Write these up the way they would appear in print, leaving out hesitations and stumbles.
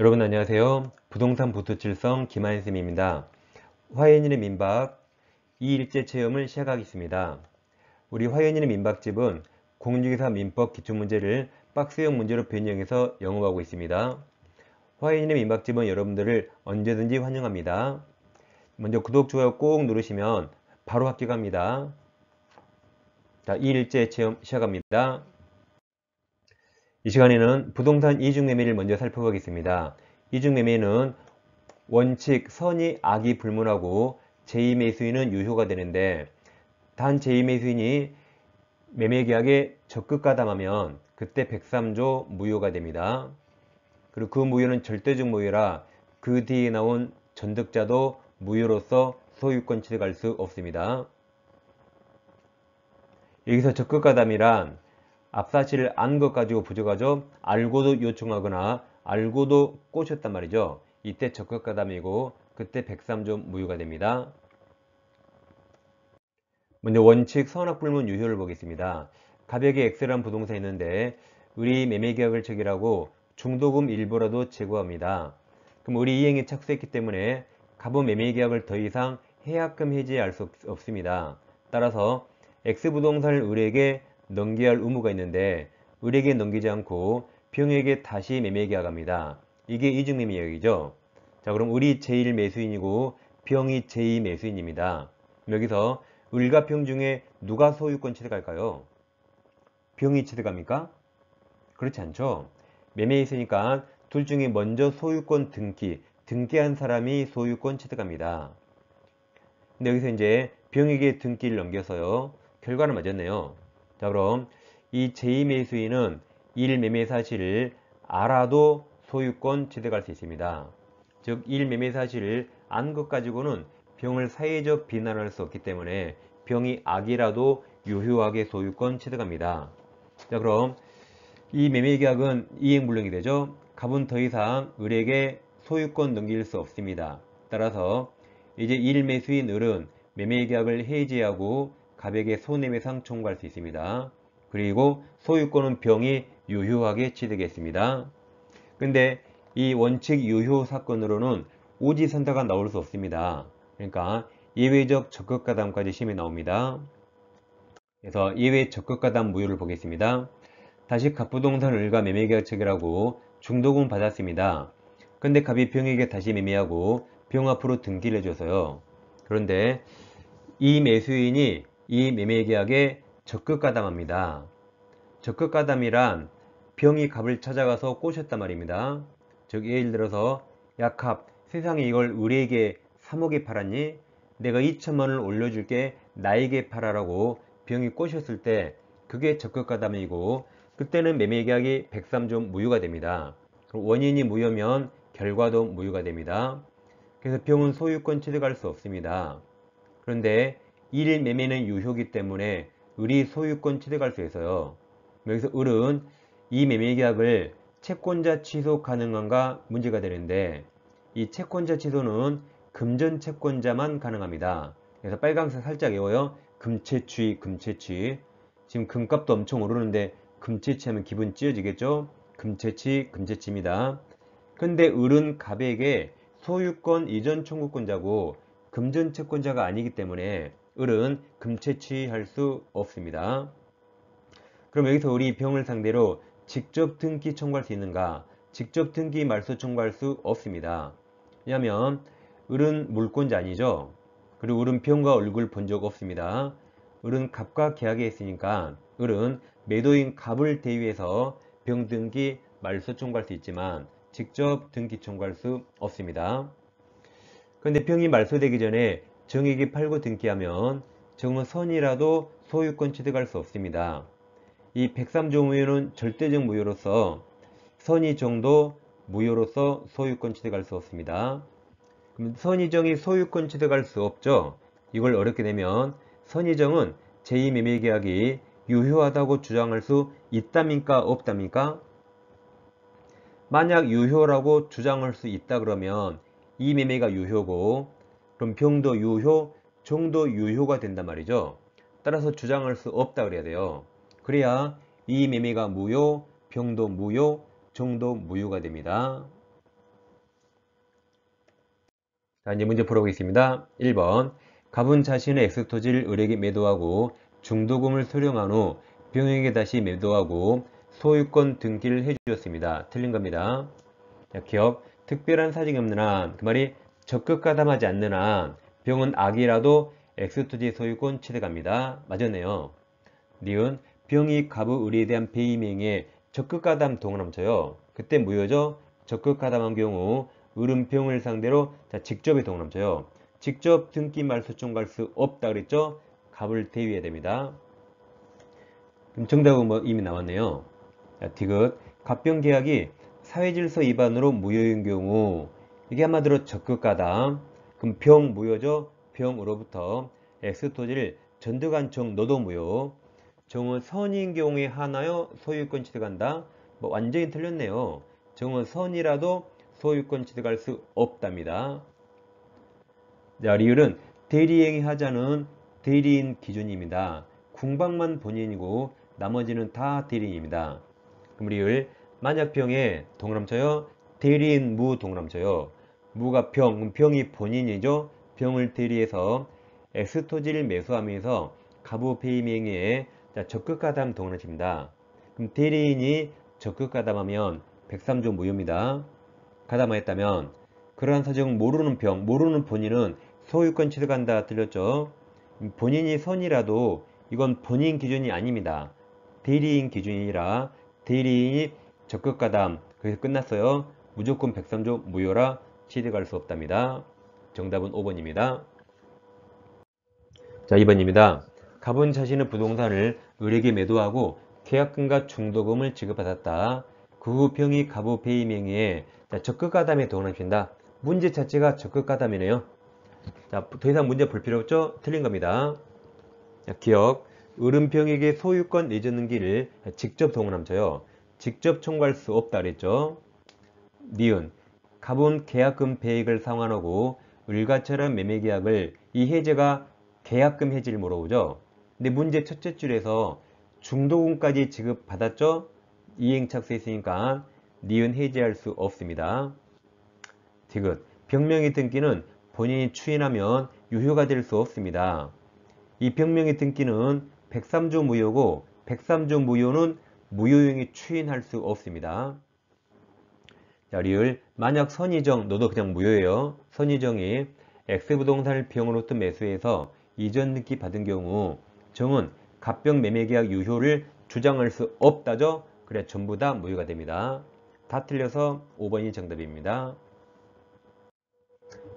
여러분 안녕하세요. 부동산 부투칠성 김한쌤입니다. 화연인의 민박 2일째 체험을 시작하겠습니다. 우리 화연인의 민박집은 공인중개사 민법 기출문제를 박스형 문제로 변형해서 영업하고 있습니다. 화연인의 민박집은 여러분들을 언제든지 환영합니다. 먼저 구독, 좋아요 꼭 누르시면 바로 합격합니다. 자, 2일째 체험 시작합니다. 이 시간에는 부동산 이중매매를 먼저 살펴보겠습니다. 이중매매는 원칙 선의 악이 불문하고 제2매수인은 유효가 되는데, 단 제2매수인이 매매계약에 적극 가담하면 그때 103조 무효가 됩니다. 그리고 그 무효는 절대적 무효라 그 뒤에 나온 전득자도 무효로서 소유권 취득할 수 없습니다. 여기서 적극 가담이란 앞사실을 안 것 가지고 부족하죠. 알고도 요청하거나 알고도 꼬셨단 말이죠. 이때 적극 가담이고 그때 103조 무효가 됩니다. 먼저 원칙 선악불문 유효를 보겠습니다. 가격이 X라는 부동산이 있는데 우리 매매계약을 체결하고 중도금 일부라도 제고합니다. 그럼 우리 이행에 착수했기 때문에 갑은 매매계약을 더 이상 해약금 해지할 수 없습니다. 따라서 X부동산을 을에게 넘겨야 할 의무가 있는데 을에게 넘기지 않고 병에게 다시 매매계약합니다. 이게 이중매매계약이죠. 자, 그럼 을이 제1매수인이고 병이 제2매수인입니다. 여기서 을과 병 중에 누가 소유권 취득할까요? 병이 취득합니까? 그렇지 않죠. 매매에 있으니까 둘 중에 먼저 소유권 등기한 사람이 소유권 취득합니다. 근데 여기서 이제 병에게 등기를 넘겨서요. 결과는 맞았네요. 자, 그럼 이 제2매수인은 1매매 사실을 알아도 소유권 취득할 수 있습니다. 즉 1매매 사실을 안 것 가지고는 병을 사회적 비난할 수 없기 때문에 병이 악이라도 유효하게 소유권 취득합니다. 자, 그럼 이 매매계약은 이행불능이 되죠. 갑은 더 이상 을에게 소유권 넘길 수 없습니다. 따라서 이제 1매수인 을은 매매계약을 해지하고 갑에게 손해배상 청구할 수 있습니다. 그리고 소유권은 병이 유효하게 취득했습니다. 근데 이 원칙 유효 사건으로는 오지선다가 나올 수 없습니다. 그러니까 예외적 적극가담까지 시험에 나옵니다. 그래서 예외 적극가담 무효를 보겠습니다. 다시 갑부동산 을과 매매계약 체결하고 중도금 받았습니다. 근데 갑이 병에게 다시 매매하고 병 앞으로 등기를 해줘서요. 그런데 이 매수인이 이 매매계약에 적극가담합니다. 적극가담이란 병이 갑을 찾아가서 꼬셨단 말입니다. 즉 예를 들어서 야 갑, 세상에 이걸 을에게 3억에 팔았니? 내가 2천만원을 올려줄게, 나에게 팔아라고 병이 꼬셨을 때 그게 적극가담이고, 그때는 매매계약이 103조 무효가 됩니다. 원인이 무효면 결과도 무효가 됩니다. 그래서 병은 소유권 취득할 수 없습니다. 그런데 1일 매매는 유효기 때문에 을이 소유권 취득할 수 있어요. 여기서 을은 이 매매계약을 채권자 취소 가능한가 문제가 되는데, 이 채권자 취소는 금전 채권자만 가능합니다. 그래서 빨강색 살짝 외워요. 금채취, 금채취. 지금 금값도 엄청 오르는데 금채취하면 기분 찌어지겠죠? 금채취, 금채취입니다. 근데 을은 갑에게 소유권 이전 청구권자고 금전 채권자가 아니기 때문에 을은 금채취할 수 없습니다. 그럼 여기서 우리 병을 상대로 직접 등기 청구할 수 있는가? 직접 등기 말소 청구할 수 없습니다. 왜냐하면 을은 물권자 아니죠. 그리고 을은 병과 얼굴 본 적 없습니다. 을은 갑과 계약에 있으니까 을은 매도인 갑을 대위해서 병 등기 말소 청구할 수 있지만 직접 등기 청구할 수 없습니다. 그런데 병이 말소되기 전에 정에게 팔고 등기하면 정은 선이라도 소유권 취득할 수 없습니다. 이 103조 무효는 절대적 무효로서 선의정도 무효로서 소유권 취득할 수 없습니다. 그럼 선의정이 소유권 취득할 수 없죠. 이걸 어렵게 되면 선의정은 제2매매계약이 유효하다고 주장할 수 있답니까? 없답니까? 만약 유효라고 주장할 수 있다 그러면 이 매매가 유효고, 그럼 병도 유효, 정도 유효가 된단 말이죠. 따라서 주장할 수 없다 그래야 돼요. 그래야 이 매매가 무효, 병도 무효, 정도 무효가 됩니다. 자, 이제 문제 풀어보겠습니다. 1번. 갑은 자신의 엑스토지를 을에게 매도하고 중도금을 수령한 후 병에게 다시 매도하고 소유권 등기를 해주었습니다. 틀린 겁니다. 자, 기억. 특별한 사정이 없는 한, 그 말이 적극 가담하지 않는 한 병은 악이라도 엑스토지 소유권 취득합니다. 맞았네요. 니은. 병이 갑의 을에 대한 배임행위에 적극 가담 동원함쳐요. 그때 무효죠. 적극 가담한 경우 을은 병을 상대로 직접에 동원함쳐요. 직접 등기 말소 청구할 수 없다 그랬죠. 갑을 대위해야 됩니다. 그럼 정답은 뭐 이미 나왔네요. 디귿. 갑병 계약이 사회질서 위반으로 무효인 경우 이게 한마디로 적극 가담. 그럼 병 무효죠. 병으로부터 엑스토지를 전득한 정 너도 무효. 정은 선인 경우에 하나요? 소유권 취득한다? 뭐 완전히 틀렸네요. 정은 선이라도 소유권 취득할 수 없답니다. 자, 리을은 대리행위 하자는 대리인 기준입니다. 궁방만 본인이고 나머지는 다 대리인입니다. 그럼 리을. 만약 병에 동그라쳐요. 대리인 무 동그라쳐요. 무가 병, 그럼 병이 본인이죠. 병을 대리해서 엑스토지를 매수하면서 가부 배임 행위에 적극 가담 동그라칩니다. 그럼 대리인이 적극 가담하면 103조 무효입니다. 가담하였다면 그러한 사정 모르는 병, 모르는 본인은 소유권 취득한다 틀렸죠. 본인이 선이라도 이건 본인 기준이 아닙니다. 대리인 기준이라 대리인이 적극 가담 그래서 끝났어요. 무조건 103조 무효라 취득할 수 없답니다. 정답은 5번입니다. 자, 2번입니다. 갑은 자신의 부동산을 을에게 매도하고 계약금과 중도금을 지급받았다. 그 후 병이 갑의 배임 행위에 적극 가담에 동원합니다. 문제 자체가 적극 가담이네요. 자, 더 이상 문제 볼 필요 없죠? 틀린 겁니다. 자, 기억. 을은 병에게 소유권 내줬는기를 직접 동원함쳐요. 직접 청구할 수 없다 그랬죠. 니은. 갑은 계약금 배액을 상환하고 을과처럼 매매계약을 이 해제가 계약금 해지를 물어보죠. 근데 문제 첫째 줄에서 중도금까지 지급받았죠? 이행착수에 있으니까 니은 해제할 수 없습니다. 디귿. 병명의 등기는 본인이 추인하면 유효가 될 수 없습니다. 이 병명의 등기는 103조 무효고 103조 무효는 무효용이 추인할 수 없습니다. 자, 리을. 만약 선의정, 너도 그냥 무효예요. 선의정이 X부동산을 병으로부터 매수해서 이전 등기 받은 경우 정은 갑병 매매계약 유효를 주장할 수 없다죠. 그래 전부 다 무효가 됩니다. 다 틀려서 5번이 정답입니다.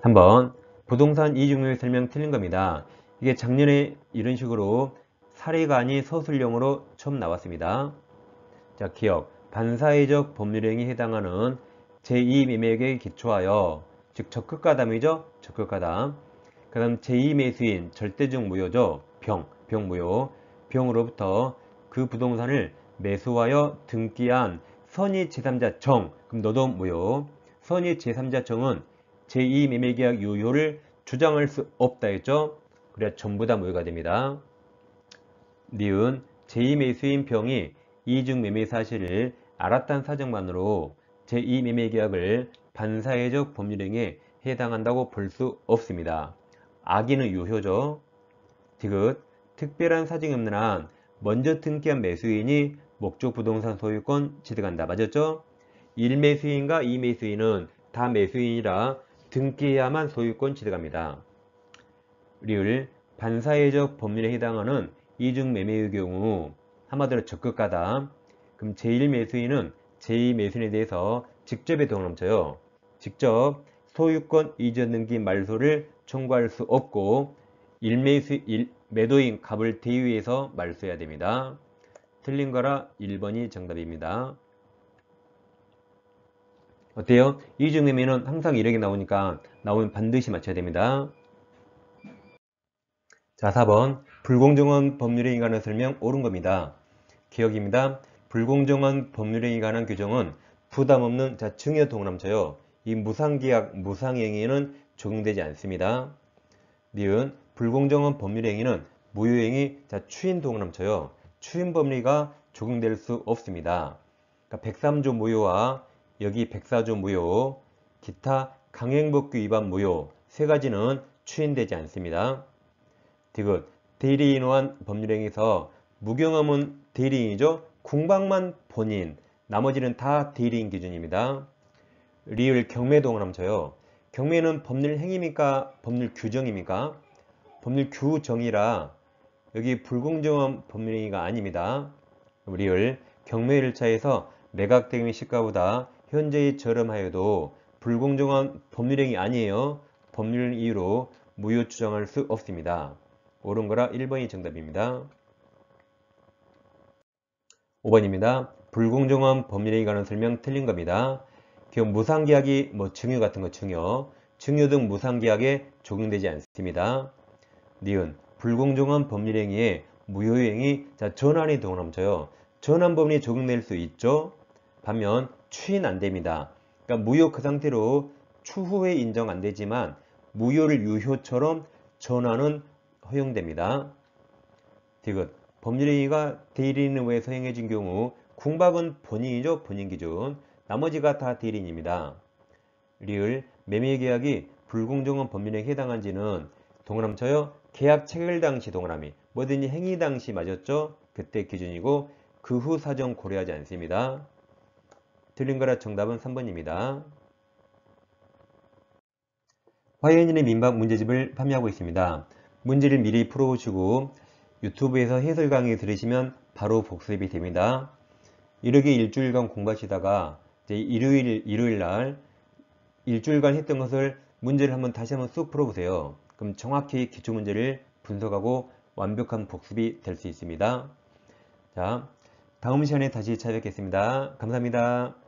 3번. 부동산 이중유효 설명 틀린 겁니다. 이게 작년에 이런 식으로 사례가 아닌 서술형으로 처음 나왔습니다. 자, 기억. 반사회적 법률행위에 해당하는 제2매매계획에 기초하여 즉 적극가담이죠. 적극가담. 그 다음 제2매수인 절대적 무효죠. 병 무효. 병으로부터 그 부동산을 매수하여 등기한 선의 제3자 정. 그럼 너도 무효. 선의 제3자 정은 제2매매계약 유효를 주장할 수 없다 했죠. 그래야 전부 다 무효가 됩니다. 니은. 제2매수인 병이 이중 매매 사실을 알았다는 사정만으로 제2매매계약을 반사회적 법률행위에 해당한다고 볼 수 없습니다. 악의는 유효죠. 디귿. 특별한 사정이 없는 한 먼저 등기한 매수인이 목적 부동산 소유권 취득한다. 맞았죠? 1매수인과 2매수인은 다 매수인이라 등기해야만 소유권 취득합니다. 리을. 반사회적 법률에 해당하는 이중 매매의 경우 한마디로 적극가담. 그럼 제1매수인은 제2매수인에 대해서 직접에 동원함쳐요. 직접 소유권 이전 등기 말소를 청구할 수 없고 매도인 갑을 대위해서 말소해야 됩니다. 틀린 거라 1번이 정답입니다. 어때요? 이중 매매는 항상 이렇게 나오니까 나오면 반드시 맞춰야 됩니다. 자, 4번. 불공정한 법률에 관한 설명 옳은 겁니다. 기억입니다. 불공정한 법률에 관한 규정은 부담 없는 증여 동남쳐요. 이 무상계약, 무상행위에는 적용되지 않습니다. 니은. 불공정한 법률행위는 무효행위, 추인 동남쳐요. 추인 법리가 적용될 수 없습니다. 그러니까 103조 무효와 여기 104조 무효, 기타 강행법규 위반 무효 세 가지는 추인되지 않습니다. 디귿, 대리인호한 법률행위에서 무경험은 대리인이죠. 궁박만 본인, 나머지는 다 대리인 기준입니다. 리을, 경매 동그라미쳐요. 경매는 법률 행위입니까? 법률 규정입니까? 법률 규정이라 여기 불공정한 법률행위가 아닙니다. 리을, 경매 1차에서 매각대금의 시가보다 현재의 저렴하여도 불공정한 법률행위 아니에요. 법률 이유로 무효 추정할 수 없습니다. 옳은 거라 1번이 정답입니다. 5번입니다. 불공정한 법률행위 관한 설명 틀린 겁니다. 기업 무상계약이 증여 같은 거 증여 등 무상계약에 적용되지 않습니다. 니은, 불공정한 법률행위에 무효행위, 자, 전환이 동그라미쳐요. 전환법률이 적용될 수 있죠. 반면 추인 안 됩니다. 그러니까 무효 그 상태로 추후에 인정 안 되지만 무효를 유효처럼 전환은 허용됩니다. 디귿, 법률행위가 대리인에 의해서 행해진 경우 궁박은 본인이죠. 본인 기준. 나머지가 다 대리인입니다. 리을, 매매계약이 불공정한 법률행위에 해당한지는 동그라미쳐요. 계약 체결 당시 동그라미, 뭐든지 행위 당시 맞았죠? 그때 기준이고 그 후 사정 고려하지 않습니다. 틀린 거라 정답은 3번입니다. 화해인의 민박 문제집을 판매하고 있습니다. 문제를 미리 풀어보시고 유튜브에서 해설 강의 들으시면 바로 복습이 됩니다. 이렇게 일주일간 공부하시다가 이제 일요일 날 일주일간 했던 것을 문제를 다시 한번 쑥 풀어보세요. 그럼 정확히 기출문제를 분석하고 완벽한 복습이 될 수 있습니다. 자, 다음 시간에 다시 찾아뵙겠습니다. 감사합니다.